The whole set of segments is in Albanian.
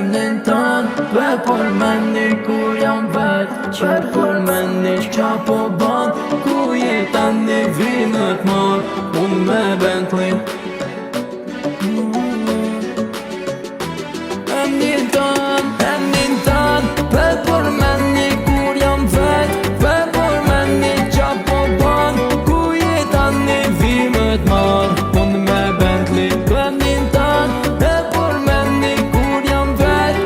emnin ton për meni kur jam vet për meni qa po ban ku jetan një vimët mor unë me Bentley. Emnin ton për meni kur jam vet për meni qa po ban ku jetan një vimët mor unë me Bentley. Emnin ton për meni kur jam vet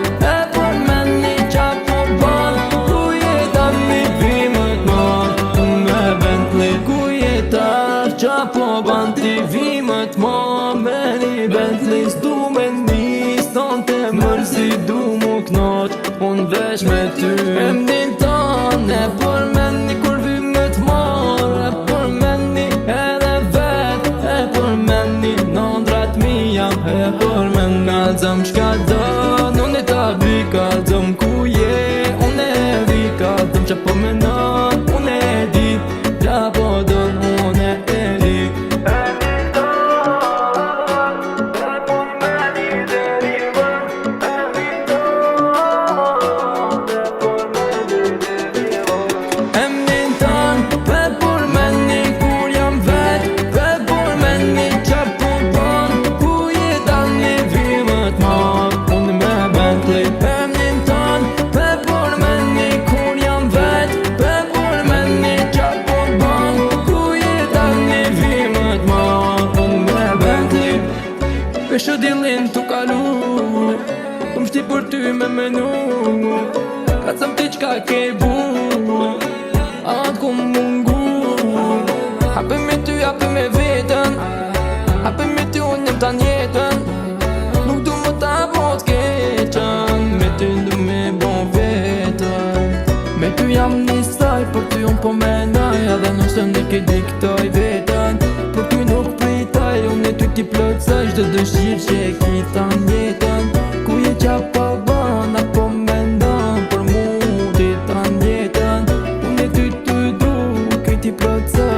për meni qa po ban ku jetan një vimët mor unë me Bentley. Ku jetar qa po ban ti vimët mor me një Bentley s'du me nis ton të mërzi du mu knot unë vesh me ty. Emnin ton për meni kur vimët mor për meni edhe vet për meni nëndrat mi jam për meni kalzëm shka dën unë e ta vi kalzëm ku je unë e vi kalzëm qa po menon unë e di qa po dën unë e di. Emnin ton për meni kur jam vet për meni qa po ban ku jetan një vimët mor unë me Bentley. Emnin ton për meni kur jam vet për meni qa po ban ku jetan një vimët mor unë me Bentley. Pesho dillin t'u kalu Kum shti për ty me menu Ka cëm ti qka ke bu Atë kum mungu Hape me ty, hape me vetën Hape me ty unë jem tan jetën Nuk du më ta po t'keqën Me ty du me bon vetën Me ty jam nisaj Për ty unë po menaj Edhe nështë në ke diktoj vetën Për ty nuk pritaj Unë e ty ti plotësaj Shdo dëshirë që e kitan jetën Ku je qa po ban Apo mendon Për mu ti tan jetën Unë e ty du Këj ti plotësaj